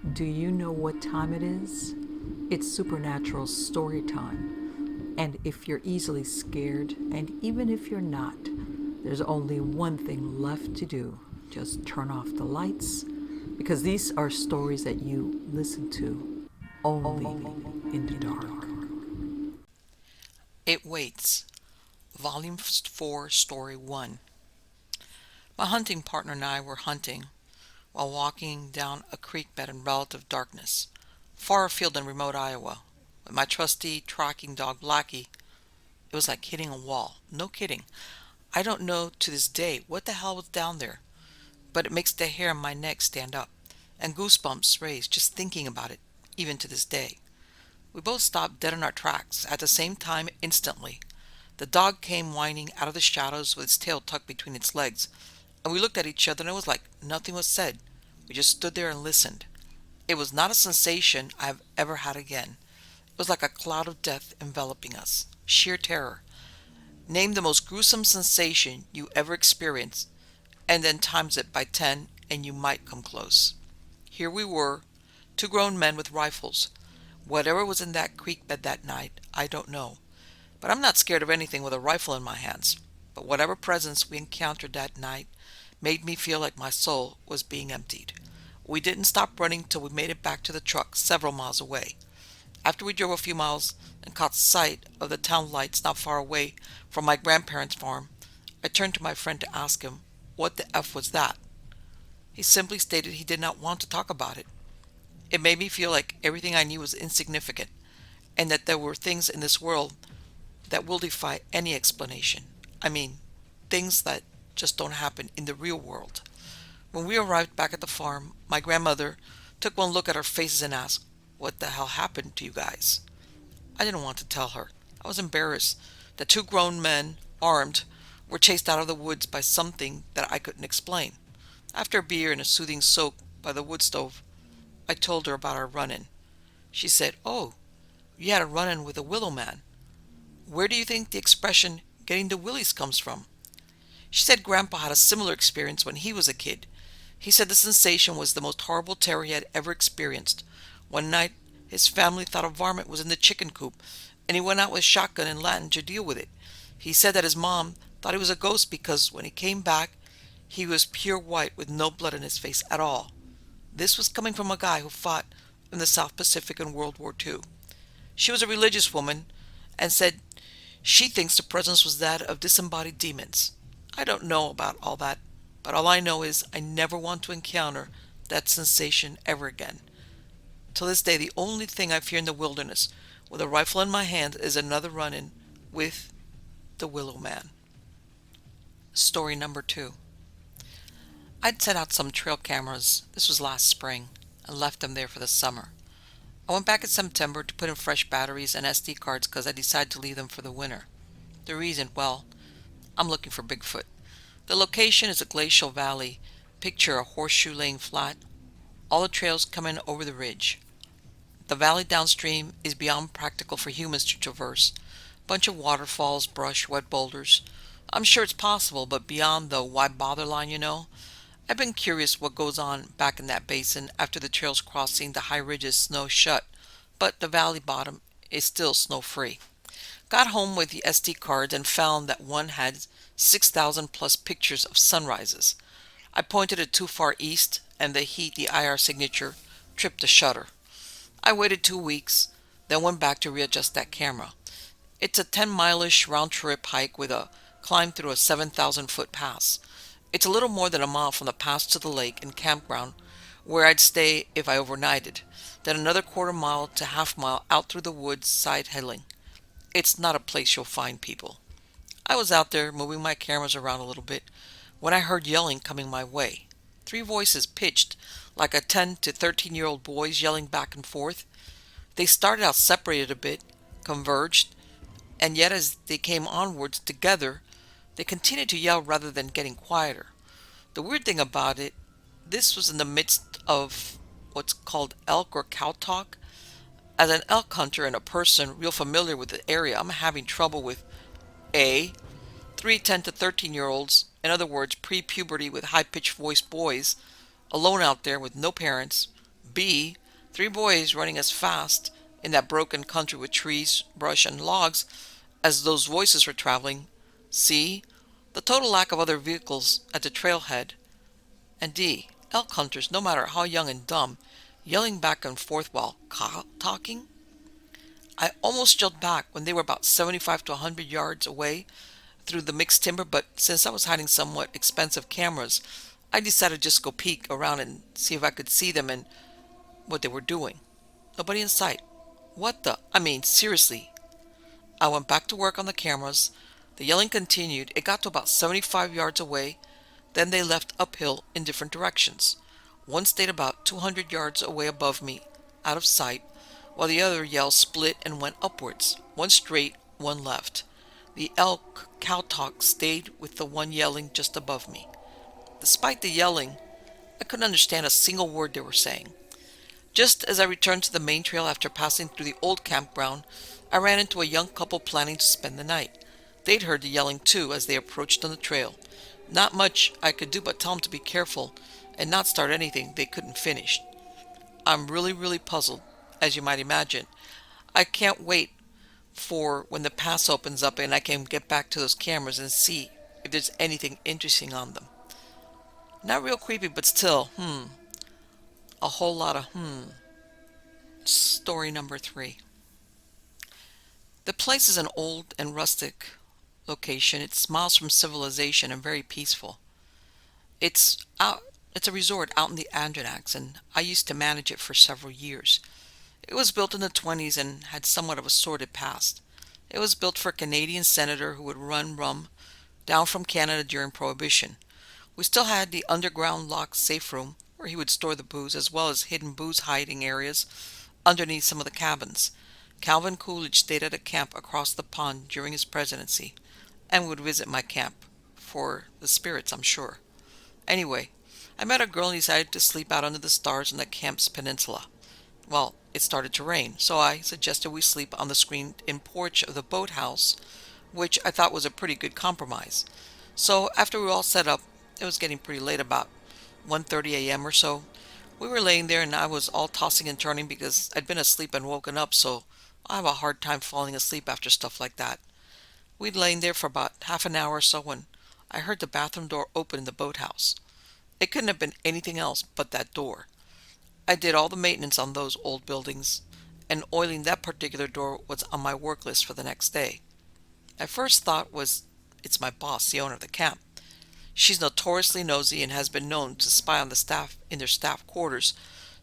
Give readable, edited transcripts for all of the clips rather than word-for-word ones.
Do you know what time it is? It's supernatural story time. And if you're easily scared, and even if you're not, there's only one thing left to do. Just turn off the lights, because these are stories that you listen to only in the dark. It Waits, Volume 4, Story 1. My hunting partner and I were hunting while walking down a creek bed in relative darkness, far afield in remote Iowa. With my trusty tracking dog Blackie, it was like hitting a wall. No kidding. I don't know to this day what the hell was down there, but it makes the hair on my neck stand up, and goosebumps raise just thinking about it, even to this day. We both stopped dead in our tracks at the same time instantly. The dog came whining out of the shadows with its tail tucked between its legs, and we looked at each other and it was like nothing was said. We just stood there and listened. It was not a sensation I have ever had again. It was like a cloud of death enveloping us. Sheer terror. Name the most gruesome sensation you ever experienced, and then times it by 10, and you might come close. Here we were, two grown men with rifles. Whatever was in that creek bed that night, I don't know. But I'm not scared of anything with a rifle in my hands. But whatever presence we encountered that night made me feel like my soul was being emptied. We didn't stop running till we made it back to the truck several miles away. After we drove a few miles and caught sight of the town lights not far away from my grandparents' farm, I turned to my friend to ask him what the F was that. He simply stated he did not want to talk about it. It made me feel like everything I knew was insignificant, and that there were things in this world that will defy any explanation. I mean, things that just don't happen in the real world. When we arrived back at the farm, my grandmother took one look at our faces and asked, "What the hell happened to you guys?" I didn't want to tell her. I was embarrassed that two grown men, armed, were chased out of the woods by something that I couldn't explain. After a beer and a soothing soak by the wood stove, I told her about our run-in. She said, "Oh, you had a run-in with a willow man. Where do you think the expression getting the willies comes from?" She said Grandpa had a similar experience when he was a kid. He said the sensation was the most horrible terror he had ever experienced. One night, his family thought a varmint was in the chicken coop, and he went out with a shotgun and lantern to deal with it. He said that his mom thought he was a ghost because when he came back, he was pure white with no blood in his face at all. This was coming from a guy who fought in the South Pacific in World War II. She was a religious woman and said she thinks the presence was that of disembodied demons. I don't know about all that, but all I know is I never want to encounter that sensation ever again. Till this day, the only thing I fear in the wilderness, with a rifle in my hand, is another run-in with the Willow Man. Story number 2. I'd set out some trail cameras, this was last spring, and left them there for the summer. I went back in September to put in fresh batteries and SD cards because I decided to leave them for the winter. The reason, well, I'm looking for Bigfoot. The location is a glacial valley. Picture a horseshoe laying flat. All the trails come in over the ridge. The valley downstream is beyond practical for humans to traverse. Bunch of waterfalls, brush, wet boulders. I'm sure it's possible, but beyond the why bother line, I've been curious what goes on back in that basin after the trails crossing the high ridges snow shut, but the valley bottom is still snow free. Got home with the SD cards and found that one had 6,000 plus pictures of sunrises. I pointed it too far east, and the IR signature tripped the shutter. I waited 2 weeks, then went back to readjust that camera. It's a 10-mile-ish round-trip hike with a climb through a 7,000-foot pass. It's a little more than a mile from the pass to the lake and campground where I'd stay if I overnighted, then another quarter mile to half mile out through the woods side heading. It's not a place you'll find people. I was out there moving my cameras around a little bit when I heard yelling coming my way. Three voices pitched like a 10 to 13-year-old boys yelling back and forth. They started out separated a bit, converged, and yet as they came onwards together, they continued to yell rather than getting quieter. The weird thing about it, this was in the midst of what's called elk or cow talk. As an elk hunter and a person real familiar with the area, I'm having trouble with A. Three 10 to 13-year-olds, in other words, pre-puberty with high-pitched voice boys, alone out there with no parents. B. Three boys running as fast in that broken country with trees, brush, and logs as those voices were traveling. C. The total lack of other vehicles at the trailhead. And D. Elk hunters, no matter how young and dumb, yelling back and forth while talking. I almost yelled back when they were about 75 to 100 yards away through the mixed timber, but since I was hiding somewhat expensive cameras, I decided to just go peek around and see if I could see them and what they were doing. Nobody in sight. What the? I mean, seriously. I went back to work on the cameras. The yelling continued. It got to about 75 yards away. Then they left uphill in different directions. One stayed about 200 yards away above me, out of sight, while the other yell split and went upwards. One straight, one left. The elk cow talk stayed with the one yelling just above me. Despite the yelling, I couldn't understand a single word they were saying. Just as I returned to the main trail after passing through the old campground, I ran into a young couple planning to spend the night. They'd heard the yelling too as they approached on the trail. Not much I could do but tell them to be careful and not start anything they couldn't finish. I'm really puzzled, as you might imagine. I can't wait for when the pass opens up and I can get back to those cameras and see if there's anything interesting on them. Not real creepy, but still, a whole lot of Story number 3. The place is an old and rustic location. It's miles from civilization and very peaceful. It's a resort out in the Adirondacks, and I used to manage it for several years. It was built in the 20s and had somewhat of a sordid past. It was built for a Canadian senator who would run rum down from Canada during Prohibition. We still had the underground locked safe room where he would store the booze, as well as hidden booze hiding areas underneath some of the cabins. Calvin Coolidge stayed at a camp across the pond during his presidency and would visit my camp. For the spirits, I'm sure. Anyway, I met a girl and decided to sleep out under the stars on the camp's peninsula. Well, it started to rain, so I suggested we sleep on the screened-in porch of the boathouse, which I thought was a pretty good compromise. So after we were all set up, it was getting pretty late, about 1:30 a.m. or so. We were laying there and I was all tossing and turning because I'd been asleep and woken up, so I have a hard time falling asleep after stuff like that. We'd lain there for about half an hour or so when I heard the bathroom door open in the boathouse. It couldn't have been anything else but that door. I did all the maintenance on those old buildings, and oiling that particular door was on my work list for the next day. My first thought was, it's my boss, the owner of the camp. She's notoriously nosy and has been known to spy on the staff in their staff quarters,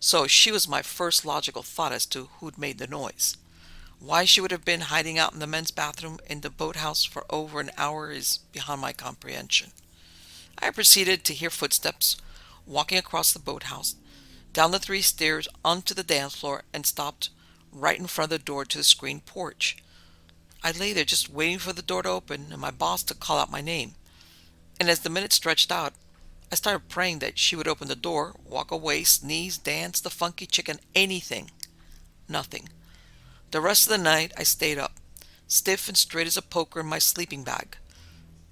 so she was my first logical thought as to who'd made the noise. Why she would have been hiding out in the men's bathroom in the boathouse for over an hour is beyond my comprehension. I proceeded to hear footsteps walking across the boathouse, down the 3 stairs onto the dance floor, and stopped right in front of the door to the screened porch. I lay there just waiting for the door to open and my boss to call out my name. And as the minutes stretched out, I started praying that she would open the door, walk away, sneeze, dance, the funky chicken, anything. Nothing. The rest of the night I stayed up, stiff and straight as a poker in my sleeping bag.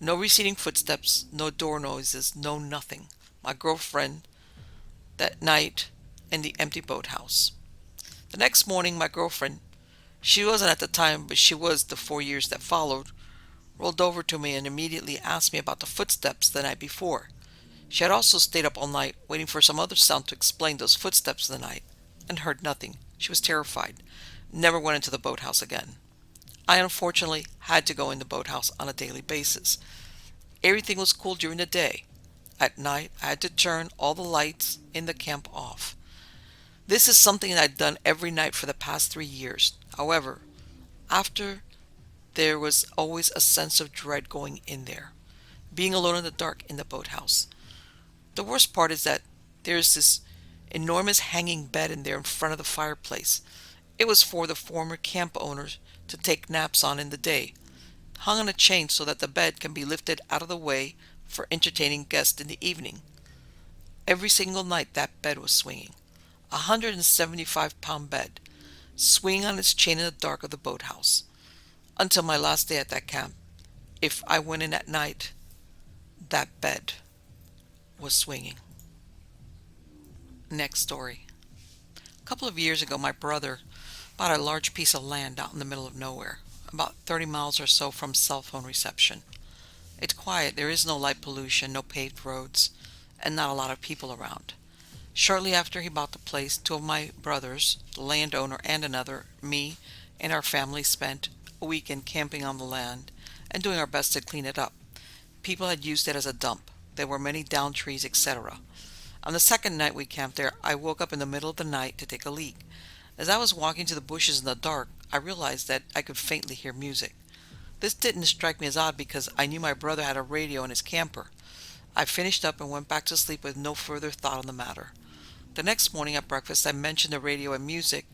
No receding footsteps, no door noises, no nothing. My girlfriend that night and the empty boathouse. The next morning my girlfriend, she wasn't at the time, but she was the 4 years that followed, rolled over to me and immediately asked me about the footsteps the night before. She had also stayed up all night waiting for some other sound to explain those footsteps of the night, and heard nothing. She was terrified. Never went into the boathouse again. I unfortunately had to go in the boathouse on a daily basis. Everything was cool during the day. At night, I had to turn all the lights in the camp off. This is something that I'd done every night for the past 3 years. However, after, there was always a sense of dread going in there, being alone in the dark in the boathouse. The worst part is that there's this enormous hanging bed in there in front of the fireplace. It was for the former camp owners to take naps on in the day, hung on a chain so that the bed can be lifted out of the way for entertaining guests in the evening. Every single night that bed was swinging. 175-pound bed, swinging on its chain in the dark of the boathouse. Until my last day at that camp, if I went in at night, that bed was swinging. Next story. A couple of years ago, my brother bought a large piece of land out in the middle of nowhere, about 30 miles or so from cell phone reception. It's quiet, there is no light pollution, no paved roads, and not a lot of people around. Shortly after he bought the place, two of my brothers, the landowner and another, me, and our family spent a weekend camping on the land and doing our best to clean it up. People had used it as a dump. There were many down trees, etc. On the second night we camped there, I woke up in the middle of the night to take a leak. As I was walking to the bushes in the dark, I realized that I could faintly hear music. This didn't strike me as odd because I knew my brother had a radio in his camper. I finished up and went back to sleep with no further thought on the matter. The next morning at breakfast, I mentioned the radio and music.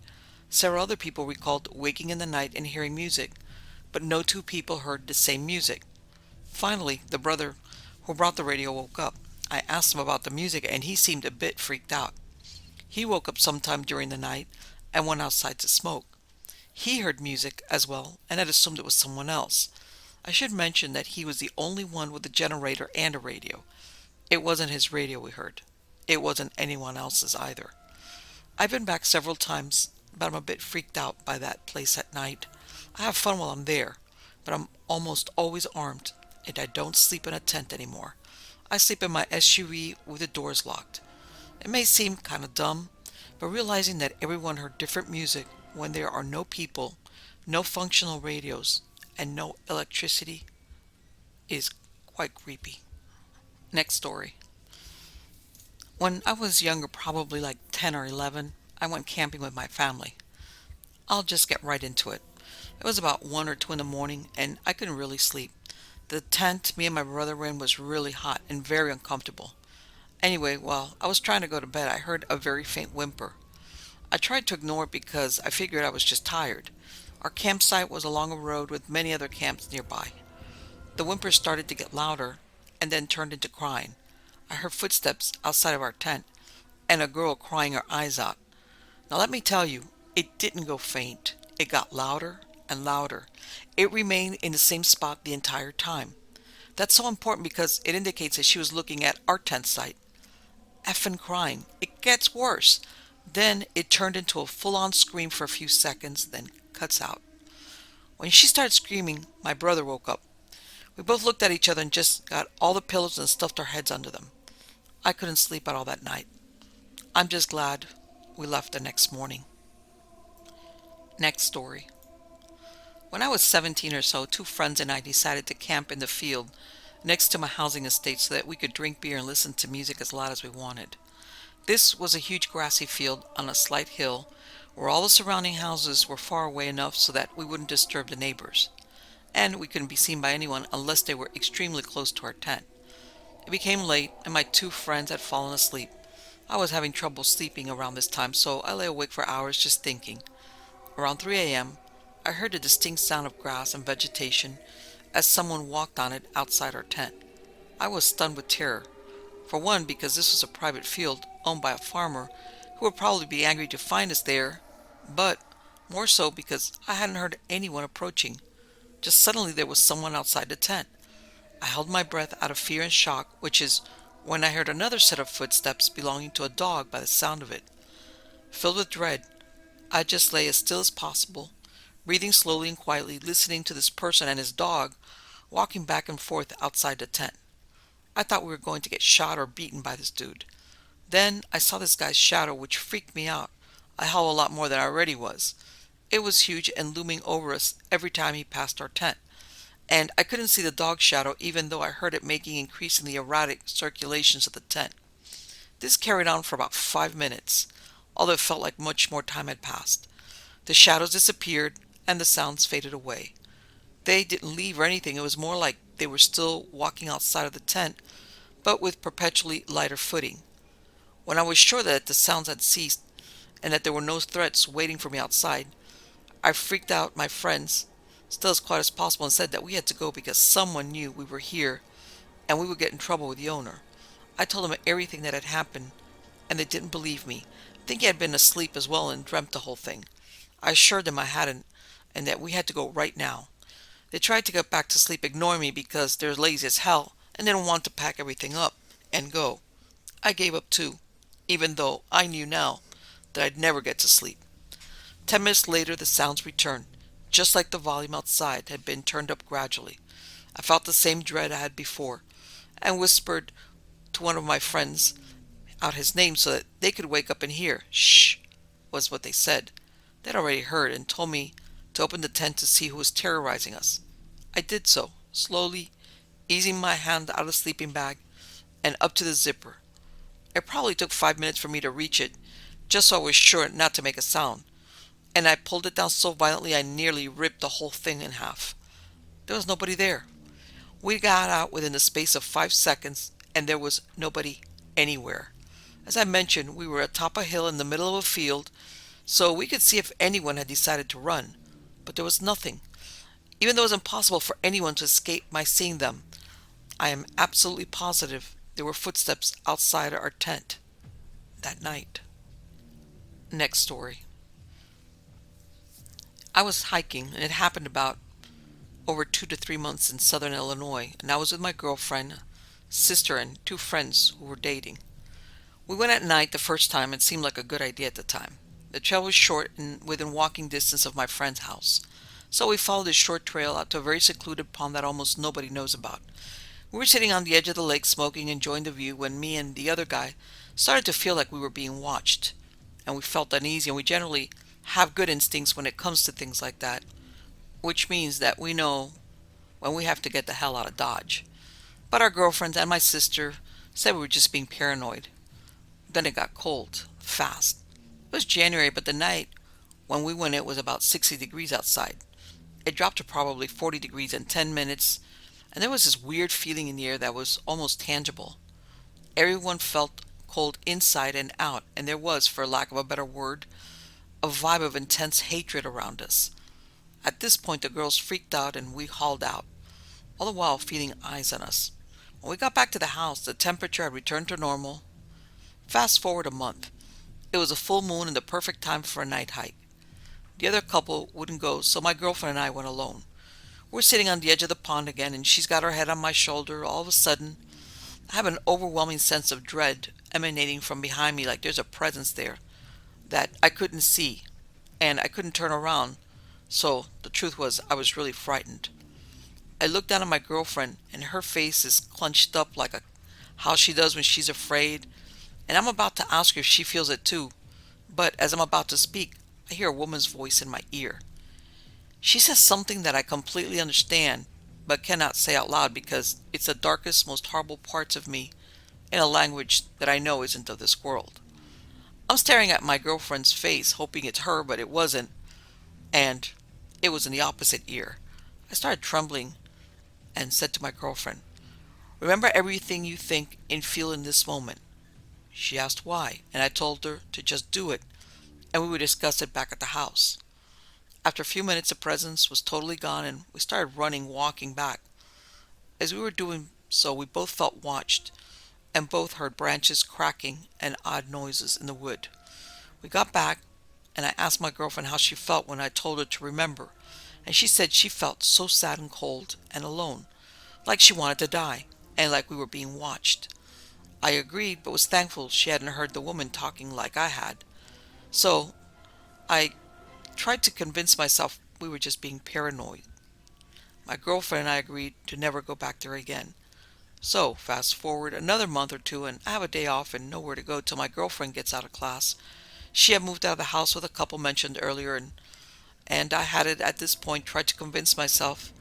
Several other people recalled waking in the night and hearing music, but no two people heard the same music. Finally, the brother who brought the radio woke up. I asked him about the music, and he seemed a bit freaked out. He woke up sometime during the night and went outside to smoke. He heard music as well and had assumed it was someone else. I should mention that he was the only one with a generator and a radio. It wasn't his radio we heard. It wasn't anyone else's either. I've been back several times, but I'm a bit freaked out by that place at night. I have fun while I'm there, but I'm almost always armed, and I don't sleep in a tent anymore. I sleep in my SUV with the doors locked. It may seem kind of dumb, but realizing that everyone heard different music when there are no people, no functional radios, and no electricity is quite creepy. Next story. When I was younger, probably like 10 or 11, I went camping with my family. I'll just get right into it. It was about 1 or 2 in the morning, and I couldn't really sleep. The tent me and my brother were in was really hot and very uncomfortable. Anyway, while I was trying to go to bed, I heard a very faint whimper. I tried to ignore it because I figured I was just tired. Our campsite was along a road with many other camps nearby. The whimper started to get louder and then turned into crying. I heard footsteps outside of our tent and a girl crying her eyes out. Now let me tell you, it didn't go faint. It got louder and louder. It remained in the same spot the entire time. That's so important because it indicates that she was looking at our tent site. Effing crying. It gets worse. Then it turned into a full-on scream for a few seconds, then cuts out. When she started screaming, my brother woke up. We both looked at each other and just got all the pillows and stuffed our heads under them. I couldn't sleep at all that night. I'm just glad we left the next morning. Next story. When I was 17 or so, two friends and I decided to camp in the field next to my housing estate so that we could drink beer and listen to music as loud as we wanted. This was a huge grassy field on a slight hill where all the surrounding houses were far away enough so that we wouldn't disturb the neighbors, and we couldn't be seen by anyone unless they were extremely close to our tent. It became late and my two friends had fallen asleep. I was having trouble sleeping around this time, so I lay awake for hours just thinking. Around 3 a.m., I heard a distinct sound of grass and vegetation as someone walked on it outside our tent. I was stunned with terror. For one, because this was a private field owned by a farmer who would probably be angry to find us there, but more so because I hadn't heard anyone approaching. Just suddenly there was someone outside the tent. I held my breath out of fear and shock, which is when I heard another set of footsteps belonging to a dog by the sound of it. Filled with dread, I just lay as still as possible, breathing slowly and quietly, listening to this person and his dog walking back and forth outside the tent. I thought we were going to get shot or beaten by this dude. Then I saw this guy's shadow, which freaked me out a hell of a lot more than I already was. It was huge and looming over us every time he passed our tent, and I couldn't see the dog's shadow even though I heard it making increasingly erratic circulations of the tent. This carried on for about 5 minutes, although it felt like much more time had passed. The shadows disappeared and the sounds faded away. They didn't leave or anything. It was more like they were still walking outside of the tent, but with perpetually lighter footing. When I was sure that the sounds had ceased and that there were no threats waiting for me outside, I freaked out my friends, still as quiet as possible, and said that we had to go because someone knew we were here and we would get in trouble with the owner. I told them everything that had happened, and they didn't believe me, thinking I had been asleep as well and dreamt the whole thing. I assured them I hadn't, and that we had to go right now. They tried to get back to sleep, ignoring me because they're lazy as hell and didn't want to pack everything up and go. I gave up too, even though I knew now that I'd never get to sleep. 10 minutes later, the sounds returned, just like the volume outside had been turned up gradually. I felt the same dread I had before, and whispered to one of my friends out his name so that they could wake up and hear. Shh, was what they said. They'd already heard and told me to open the tent to see who was terrorizing us. I did so, slowly, easing my hand out of the sleeping bag and up to the zipper. It probably took 5 minutes for me to reach it, just so I was sure not to make a sound, and I pulled it down so violently I nearly ripped the whole thing in half. There was nobody there. We got out within the space of 5 seconds, and there was nobody anywhere. As I mentioned, we were atop a hill in the middle of a field, so we could see if anyone had decided to run, but there was nothing. Even though it was impossible for anyone to escape my seeing them, I am absolutely positive there were footsteps outside our tent that night. Next story. I was hiking, and it happened about over 2 to 3 months in southern Illinois, and I was with my girlfriend, sister, and 2 friends who were dating. We went at night the first time and it seemed like a good idea at the time. The trail was short and within walking distance of my friend's house, so we followed this short trail out to a very secluded pond that almost nobody knows about. We were sitting on the edge of the lake smoking and enjoying the view when me and the other guy started to feel like we were being watched, and we felt uneasy, and we generally have good instincts when it comes to things like that, which means that we know when we have to get the hell out of Dodge. But our girlfriends and my sister said we were just being paranoid. Then it got cold, fast. It was January, but the night when we went it was about 60 degrees outside. It dropped to probably 40 degrees in 10 minutes, and there was this weird feeling in the air that was almost tangible. Everyone felt cold inside and out, and there was, for lack of a better word, a vibe of intense hatred around us. At this point, the girls freaked out and we hauled out, all the while feeling eyes on us. When we got back to the house, the temperature had returned to normal. Fast forward a month. It was a full moon and the perfect time for a night hike. The other couple wouldn't go, so my girlfriend and I went alone. We're sitting on the edge of the pond again, and she's got her head on my shoulder. All of a sudden, I have an overwhelming sense of dread emanating from behind me, like there's a presence there that I couldn't see, and I couldn't turn around, so the truth was I was really frightened. I looked down at my girlfriend, and her face is clenched up like how she does when she's afraid, and I'm about to ask her if she feels it too, but as I'm about to speak, I hear a woman's voice in my ear. She says something that I completely understand, but cannot say out loud because it's the darkest, most horrible parts of me in a language that I know isn't of this world. I'm staring at my girlfriend's face, hoping it's her, but it wasn't, and it was in the opposite ear. I started trembling and said to my girlfriend, "Remember everything you think and feel in this moment." She asked why, and I told her to just do it, and we would discuss it back at the house. After a few minutes, the presence was totally gone, and we started running, walking back. As we were doing so, we both felt watched, and both heard branches cracking and odd noises in the wood. We got back, and I asked my girlfriend how she felt when I told her to remember, and she said she felt so sad and cold and alone, like she wanted to die, and like we were being watched. I agreed, but was thankful she hadn't heard the woman talking like I had. So I tried to convince myself we were just being paranoid. My girlfriend and I agreed to never go back there again. So, fast forward another month or two, and I have a day off and nowhere to go till my girlfriend gets out of class. She had moved out of the house with a couple mentioned earlier, and I had at this point tried to convince myself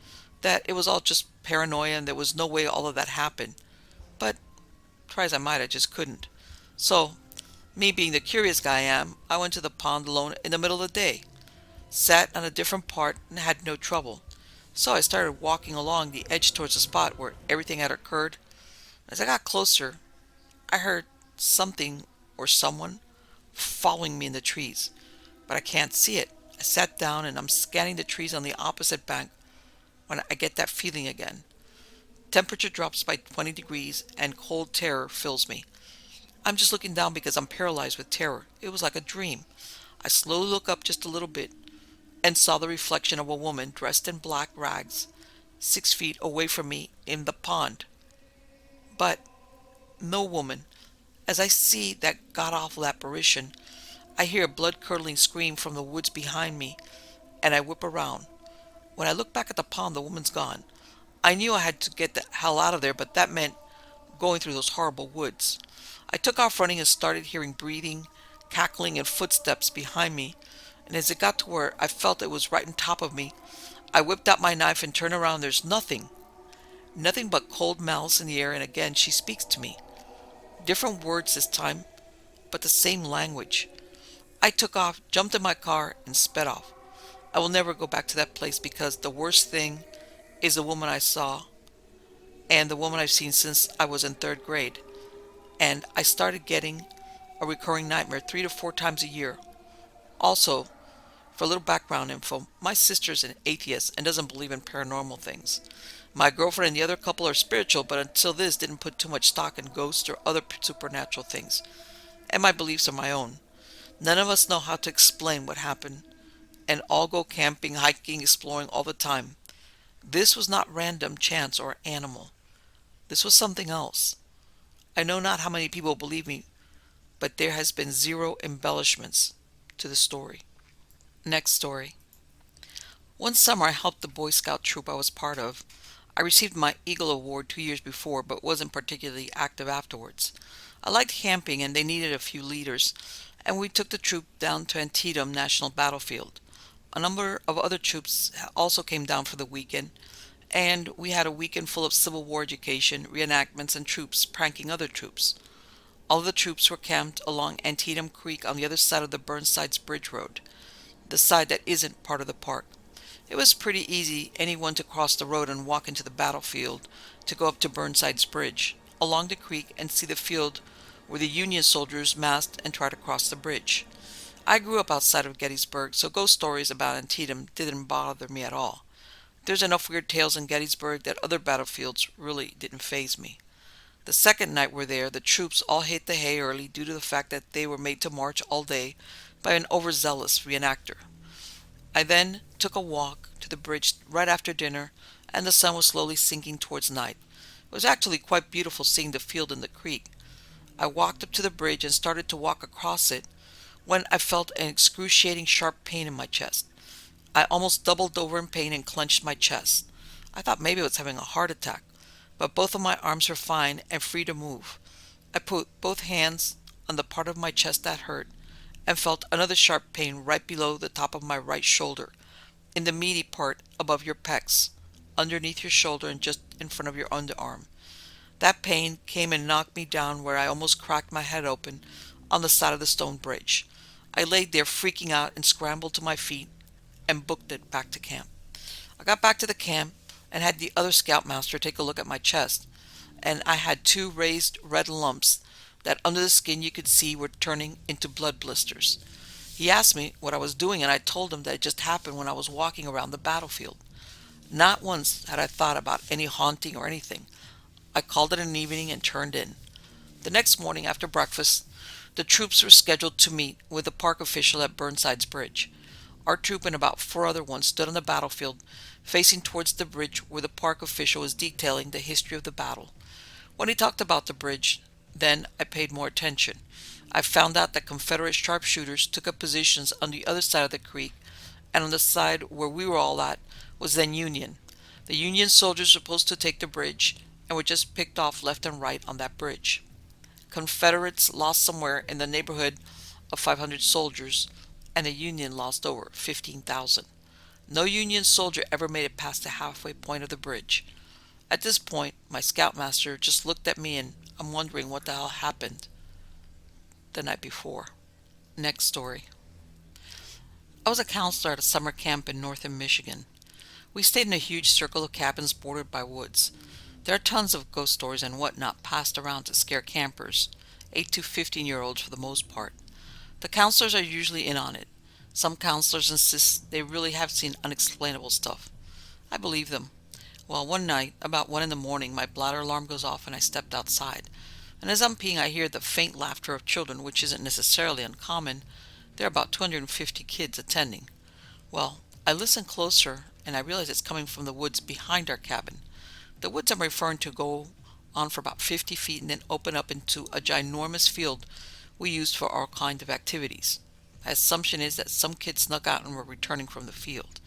that it was all just paranoia and there was no way all of that happened. But, try as I might, I just couldn't. So, me being the curious guy I am, I went to the pond alone in the middle of the day, sat on a different part, and had no trouble. So I started walking along the edge towards the spot where everything had occurred. As I got closer, I heard something or someone following me in the trees, but I can't see it. I sat down and I'm scanning the trees on the opposite bank when I get that feeling again. Temperature drops by 20 degrees and cold terror fills me. I'm just looking down because I'm paralyzed with terror. It was like a dream. I slowly look up just a little bit and saw the reflection of a woman dressed in black rags 6 feet away from me in the pond. But no woman. As I see that god-awful apparition, I hear a blood-curdling scream from the woods behind me, and I whip around. When I look back at the pond, the woman's gone. I knew I had to get the hell out of there, but that meant going through those horrible woods. I took off running and started hearing breathing, cackling, and footsteps behind me, and as it got to where I felt it was right on top of me, I whipped out my knife and turned around. There's nothing. Nothing but cold malice in the air, and again she speaks to me. Different words this time, but the same language. I took off, jumped in my car, and sped off. I will never go back to that place because the worst thing is the woman I saw and the woman I've seen since I was in third grade. And I started getting a recurring nightmare 3 to 4 times a year. Also, for a little background info, my sister's an atheist and doesn't believe in paranormal things. My girlfriend and the other couple are spiritual, but until this didn't put too much stock in ghosts or other supernatural things. And my beliefs are my own. None of us know how to explain what happened, and all go camping, hiking, exploring all the time. This was not random chance or animal. This was something else. I know not how many people believe me, but there has been zero embellishments to the story. Next story. One summer I helped the Boy Scout troop I was part of. I received my Eagle Award 2 years before, but wasn't particularly active afterwards. I liked camping and they needed a few leaders, and we took the troop down to Antietam National Battlefield. A number of other troops also came down for the weekend, and we had a weekend full of Civil War education, reenactments, and troops pranking other troops. All of the troops were camped along Antietam Creek on the other side of the Burnside's Bridge Road, the side that isn't part of the park. It was pretty easy anyone to cross the road and walk into the battlefield to go up to Burnside's Bridge, along the creek, and see the field where the Union soldiers massed and tried to cross the bridge. I grew up outside of Gettysburg, so ghost stories about Antietam didn't bother me at all. There's enough weird tales in Gettysburg that other battlefields really didn't faze me. The second night we're there, the troops all hit the hay early due to the fact that they were made to march all day by an overzealous reenactor. I then took a walk to the bridge right after dinner, and the sun was slowly sinking towards night. It was actually quite beautiful seeing the field and the creek. I walked up to the bridge and started to walk across it when I felt an excruciating sharp pain in my chest. I almost doubled over in pain and clenched my chest. I thought maybe I was having a heart attack, but both of my arms were fine and free to move. I put both hands on the part of my chest that hurt and felt another sharp pain right below the top of my right shoulder, in the meaty part above your pecs, underneath your shoulder and just in front of your underarm. That pain came and knocked me down where I almost cracked my head open on the side of the stone bridge. I laid there freaking out and scrambled to my feet and booked it back to camp. I got back to the camp and had the other scoutmaster take a look at my chest, and I had 2 raised red lumps that under the skin you could see were turning into blood blisters. He asked me what I was doing, and I told him that it just happened when I was walking around the battlefield. Not once had I thought about any haunting or anything. I called it an evening and turned in. The next morning after breakfast, the troops were scheduled to meet with the park official at Burnside's Bridge. Our troop and about 4 other ones stood on the battlefield, facing towards the bridge where the park official was detailing the history of the battle. When he talked about the bridge, then I paid more attention. I found out that Confederate sharpshooters took up positions on the other side of the creek, and on the side where we were all at was then Union. The Union soldiers were supposed to take the bridge, and were just picked off left and right on that bridge. Confederates lost somewhere in the neighborhood of 500 soldiers, and the Union lost over 15,000. No Union soldier ever made it past the halfway point of the bridge. At this point, my scoutmaster just looked at me, and I'm wondering what the hell happened the night before. Next story. I was a counselor at a summer camp in northern Michigan. We stayed in a huge circle of cabins bordered by woods. There are tons of ghost stories and whatnot passed around to scare campers, 8 to 15-year-olds for the most part. The counselors are usually in on it. Some counselors insist they really have seen unexplainable stuff. I believe them. Well, one night, about 1 in the morning, my bladder alarm goes off and I stepped outside. And as I'm peeing, I hear the faint laughter of children, which isn't necessarily uncommon. There are about 250 kids attending. Well, I listen closer and I realize it's coming from the woods behind our cabin. The woods I'm referring to go on for about 50 feet and then open up into a ginormous field we used for all kinds of activities. My assumption is that some kids snuck out and were returning from the field.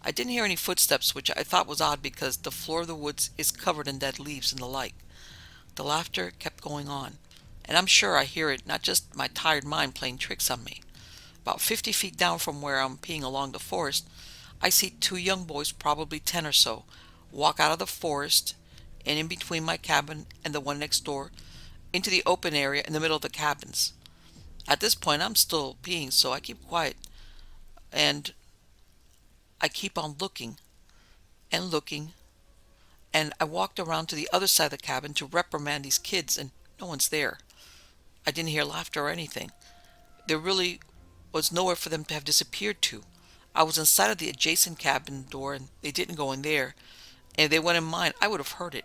I didn't hear any footsteps, which I thought was odd because the floor of the woods is covered in dead leaves and the like. The laughter kept going on, and I'm sure I hear it, not just my tired mind playing tricks on me. About 50 feet down from where I'm peeing along the forest, I see two young boys, probably 10 or so, walk out of the forest and in between my cabin and the one next door into the open area in the middle of the cabins. At this point, I'm still peeing, so I keep quiet and I keep on looking and looking. And I walked around to the other side of the cabin to reprimand these kids, and no one's there. I didn't hear laughter or anything. There really was nowhere for them to have disappeared to. I was inside of the adjacent cabin door, and they didn't go in there. And if they went in mine, I would have heard it.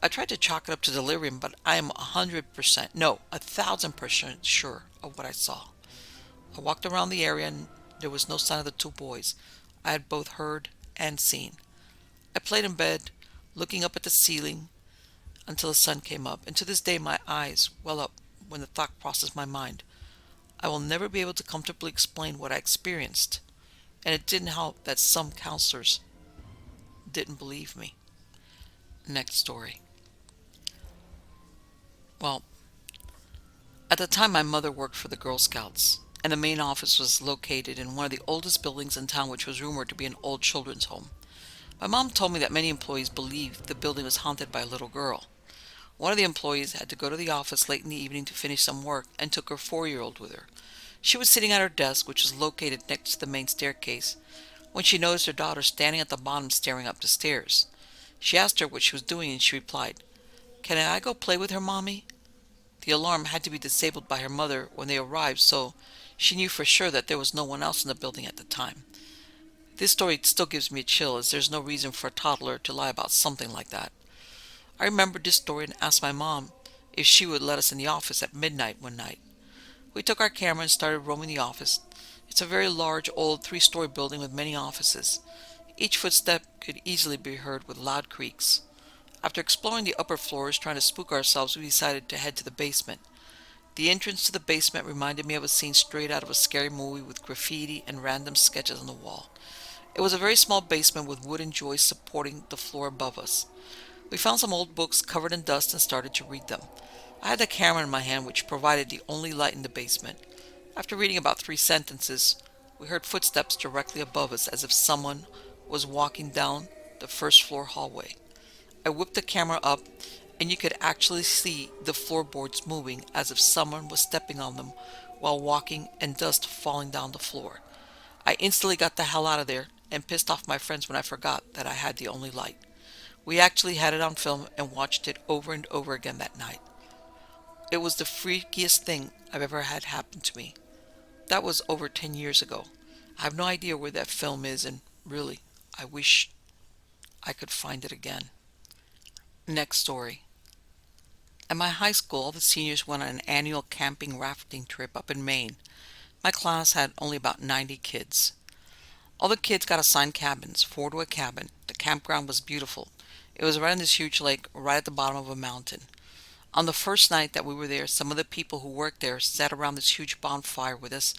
I tried to chalk it up to delirium, but I am 100%, no, 1,000% sure of what I saw. I walked around the area, and there was no sign of the two boys. I had both heard and seen. I played in bed, looking up at the ceiling until the sun came up, and to this day my eyes well up when the thought crosses my mind. I will never be able to comfortably explain what I experienced, and it didn't help that some counselors didn't believe me. Next story. Well, at the time my mother worked for the Girl Scouts, and the main office was located in one of the oldest buildings in town, which was rumored to be an old children's home. My mom told me that many employees believed the building was haunted by a little girl. One of the employees had to go to the office late in the evening to finish some work and took her 4-year-old with her. She was sitting at her desk, which was located next to the main staircase, when she noticed her daughter standing at the bottom staring up the stairs. She asked her what she was doing, and she replied, "Can I go play with her, Mommy?" The alarm had to be disabled by her mother when they arrived, so she knew for sure that there was no one else in the building at the time. This story still gives me a chill, as there's no reason for a toddler to lie about something like that. I remembered this story and asked my mom if she would let us in the office at midnight one night. We took our camera and started roaming the office. It's a very large, old 3-story building with many offices. Each footstep could easily be heard with loud creaks. After exploring the upper floors, trying to spook ourselves, we decided to head to the basement. The entrance to the basement reminded me of a scene straight out of a scary movie with graffiti and random sketches on the wall. It was a very small basement with wooden joists supporting the floor above us. We found some old books covered in dust and started to read them. I had the camera in my hand, which provided the only light in the basement. After reading about 3 sentences, we heard footsteps directly above us, as if someone was walking down the first floor hallway. I whipped the camera up, and you could actually see the floorboards moving as if someone was stepping on them while walking, and dust falling down the floor. I instantly got the hell out of there and pissed off my friends when I forgot that I had the only light. We actually had it on film and watched it over and over again that night. It was the freakiest thing I've ever had happen to me. That was over 10 years ago. I have no idea where that film is, and really, I wish I could find it again. Next story. At my high school, all the seniors went on an annual camping rafting trip up in Maine. My class had only about 90 kids. All the kids got assigned cabins, 4 to a cabin. The campground was beautiful. It was right on this huge lake, right at the bottom of a mountain. On the first night that we were there, some of the people who worked there sat around this huge bonfire with us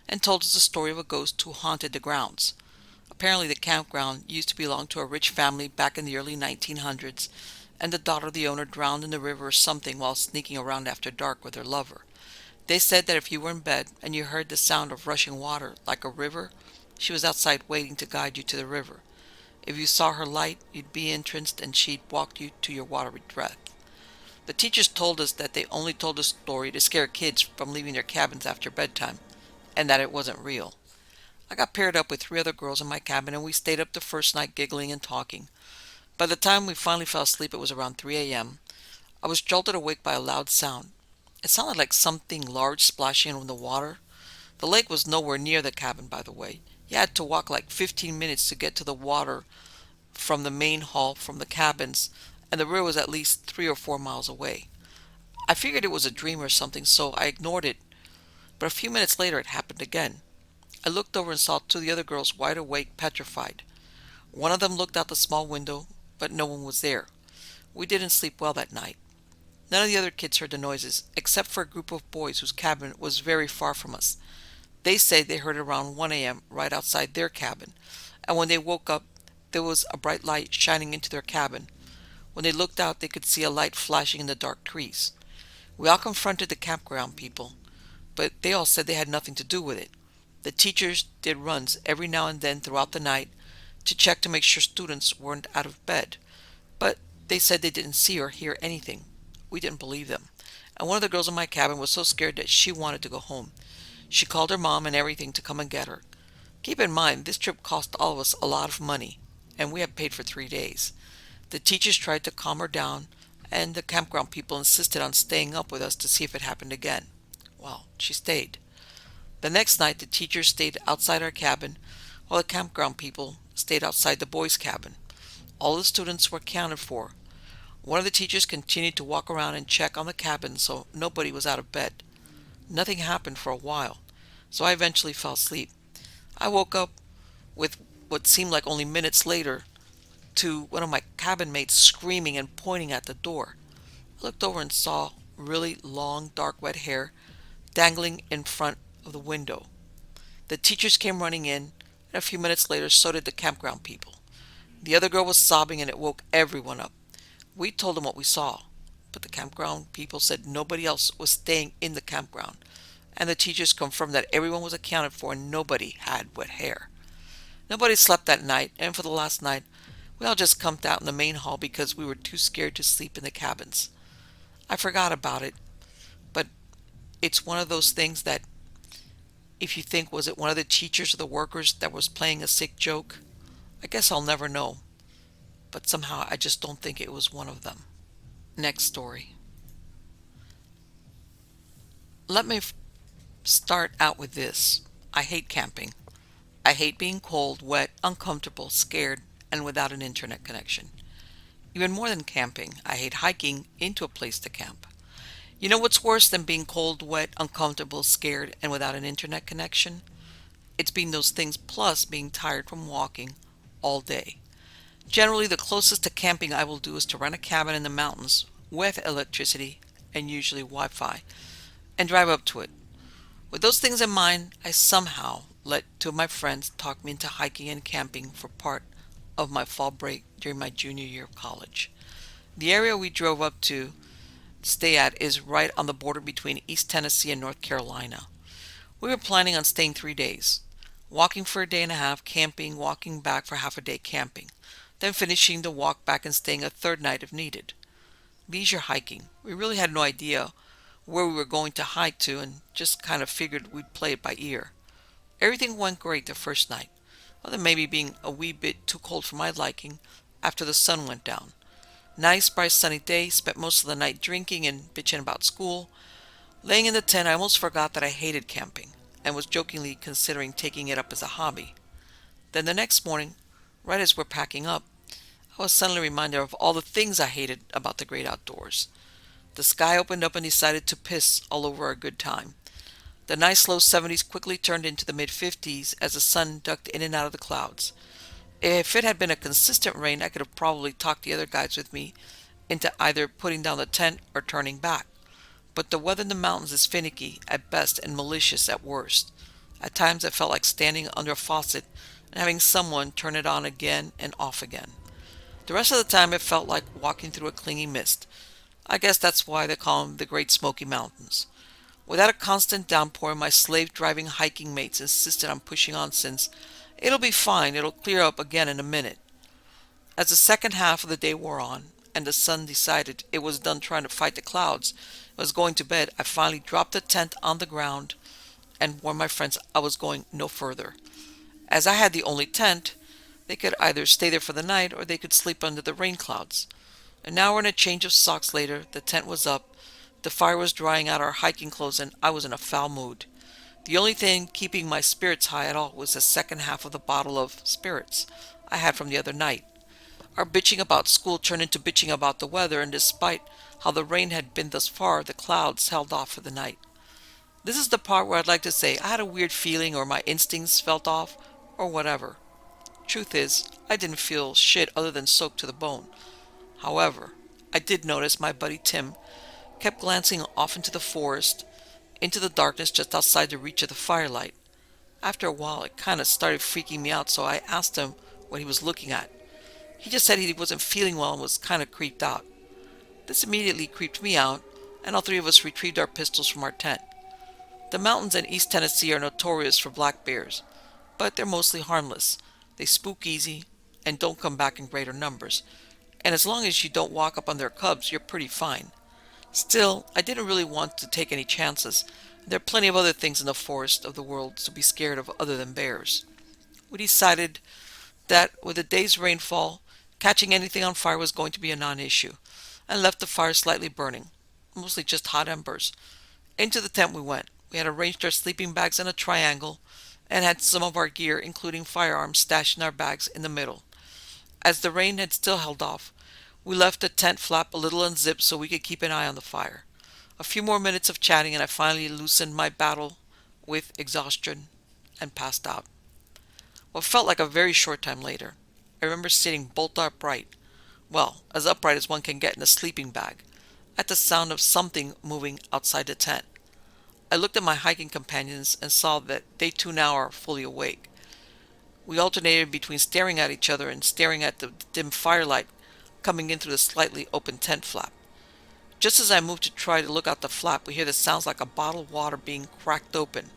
and told us the story of a ghost who haunted the grounds. Apparently the campground used to belong to a rich family back in the early 1900s, and the daughter of the owner drowned in the river or something while sneaking around after dark with her lover. They said that if you were in bed and you heard the sound of rushing water like a river, she was outside waiting to guide you to the river. If you saw her light, you'd be entranced and she'd walk you to your watery death. The teachers told us that they only told the story to scare kids from leaving their cabins after bedtime, and that it wasn't real. I got paired up with 3 other girls in my cabin, and we stayed up the first night giggling and talking. By the time we finally fell asleep, it was around 3 a.m. I was jolted awake by a loud sound. It sounded like something large splashing in the water. The lake was nowhere near the cabin, by the way. You had to walk like 15 minutes to get to the water from the main hall from the cabins, and the river was at least 3 or 4 miles away. I figured it was a dream or something, so I ignored it, but a few minutes later it happened again. I looked over and saw 2 of the other girls wide awake, petrified. One of them looked out the small window, but no one was there. We didn't sleep well that night. None of the other kids heard the noises, except for a group of boys whose cabin was very far from us. They say they heard it around 1 a.m. right outside their cabin, and when they woke up, there was a bright light shining into their cabin. When they looked out, they could see a light flashing in the dark trees. We all confronted the campground people, but they all said they had nothing to do with it. The teachers did runs every now and then throughout the night to check to make sure students weren't out of bed, but they said they didn't see or hear anything. We didn't believe them. And one of the girls in my cabin was so scared that she wanted to go home. She called her mom and everything to come and get her. Keep in mind, this trip cost all of us a lot of money, and we had paid for 3 days. The teachers tried to calm her down, and the campground people insisted on staying up with us to see if it happened again. Well, she stayed. The next night, the teachers stayed outside our cabin, while the campground people stayed outside the boys' cabin. All the students were accounted for. One of the teachers continued to walk around and check on the cabin so nobody was out of bed. Nothing happened for a while, so I eventually fell asleep. I woke up with what seemed like only minutes later to one of my cabin mates screaming and pointing at the door. I looked over and saw really long, dark, wet hair dangling in front of the window. The teachers came running in, and a few minutes later so did the campground people. The other girl was sobbing and it woke everyone up. We told them what we saw, but the campground people said nobody else was staying in the campground, and the teachers confirmed that everyone was accounted for and nobody had wet hair. Nobody slept that night, and for the last night, we all just camped out in the main hall because we were too scared to sleep in the cabins. I forgot about it, but it's one of those things that if you think, was it one of the teachers or the workers that was playing a sick joke? I guess I'll never know, but somehow I just don't think it was one of them. Next story. Let me start out with this. I hate camping. I hate being cold, wet, uncomfortable, scared, and without an internet connection. Even more than camping, I hate hiking into a place to camp. You know what's worse than being cold, wet, uncomfortable, scared, and without an internet connection? It's being those things plus being tired from walking all day. Generally, the closest to camping I will do is to rent a cabin in the mountains with electricity and usually Wi-Fi and drive up to it. With those things in mind, I somehow let two of my friends talk me into hiking and camping for part of my fall break during my junior year of college. The area we drove up to stay at is right on the border between East Tennessee and North Carolina. We were planning on staying 3 days, walking for a day and a half, camping, walking back for half a day camping, then finishing the walk back and staying a third night if needed. Leisure hiking. We really had no idea where we were going to hike to and just kind of figured we'd play it by ear. Everything went great the first night, other than maybe being a wee bit too cold for my liking after the sun went down. Nice, bright, sunny day, spent most of the night drinking and bitching about school. Laying in the tent, I almost forgot that I hated camping and was jokingly considering taking it up as a hobby. Then the next morning, right as we're packing up, I was suddenly reminded of all the things I hated about the great outdoors. The sky opened up and decided to piss all over our good time. The nice low 70s quickly turned into the mid-50s as the sun ducked in and out of the clouds. If it had been a consistent rain, I could have probably talked the other guys with me into either putting down the tent or turning back. But the weather in the mountains is finicky at best and malicious at worst. At times I felt like standing under a faucet and having someone turn it on again and off again. The rest of the time it felt like walking through a clingy mist. I guess that's why they call them the Great Smoky Mountains. Without a constant downpour, my slave-driving hiking mates insisted on pushing on since it'll be fine, it'll clear up again in a minute. As the second half of the day wore on, and the sun decided it was done trying to fight the clouds, and was going to bed, I finally dropped the tent on the ground and warned my friends I was going no further. As I had the only tent, they could either stay there for the night or they could sleep under the rain clouds. An hour and a change of socks later, the tent was up, the fire was drying out our hiking clothes, and I was in a foul mood. The only thing keeping my spirits high at all was the second half of the bottle of spirits I had from the other night. Our bitching about school turned into bitching about the weather, and despite how the rain had been thus far, the clouds held off for the night. This is the part where I'd like to say I had a weird feeling or my instincts felt off or whatever. Truth is, I didn't feel shit other than soaked to the bone. However, I did notice my buddy Tim kept glancing off into the forest, into the darkness just outside the reach of the firelight. After a while, it kind of started freaking me out, so I asked him what he was looking at. He just said he wasn't feeling well and was kind of creeped out. This immediately creeped me out, and all three of us retrieved our pistols from our tent. The mountains in East Tennessee are notorious for black bears, but they're mostly harmless. They spook easy and don't come back in greater numbers, and as long as you don't walk up on their cubs, you're pretty fine. Still, I didn't really want to take any chances. There are plenty of other things in the forest of the world to be scared of other than bears. We decided that with the day's rainfall, catching anything on fire was going to be a non-issue, and left the fire slightly burning, mostly just hot embers. Into the tent we went. We had arranged our sleeping bags in a triangle, and had some of our gear, including firearms, stashed in our bags in the middle. As the rain had still held off, we left the tent flap a little unzipped so we could keep an eye on the fire. A few more minutes of chatting and I finally loosened my battle with exhaustion and passed out. What felt like a very short time later, I remember sitting bolt upright, well, as upright as one can get in a sleeping bag, at the sound of something moving outside the tent. I looked at my hiking companions and saw that they too now are fully awake. We alternated between staring at each other and staring at the dim firelight coming in through the slightly open tent flap. Just as I moved to try to look out the flap, we hear the sounds like a bottle of water being cracked open.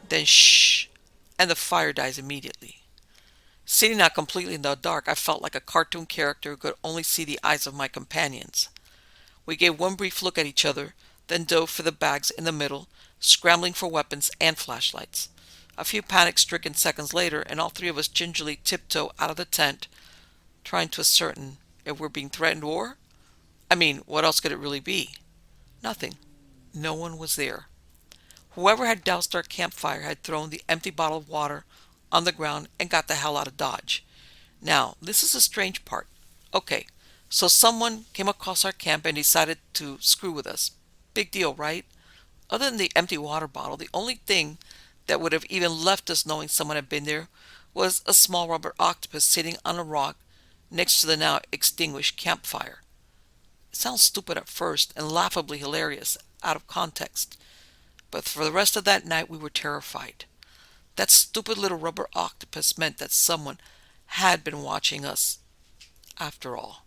Then shh, and the fire dies immediately. Sitting out completely in the dark, I felt like a cartoon character who could only see the eyes of my companions. We gave one brief look at each other, then dove for the bags in the middle, scrambling for weapons and flashlights. A few panic-stricken seconds later, and all three of us gingerly tiptoe out of the tent, trying to ascertain if we're being threatened or... I mean, what else could it really be? Nothing. No one was there. Whoever had doused our campfire had thrown the empty bottle of water on the ground and got the hell out of Dodge. Now, this is the strange part. Okay, so someone came across our camp and decided to screw with us. Big deal, right? Other than the empty water bottle, the only thing that would have even left us knowing someone had been there was a small rubber octopus sitting on a rock next to the now extinguished campfire. It sounds stupid at first and laughably hilarious out of context, but for the rest of that night we were terrified. That stupid little rubber octopus meant that someone had been watching us after all.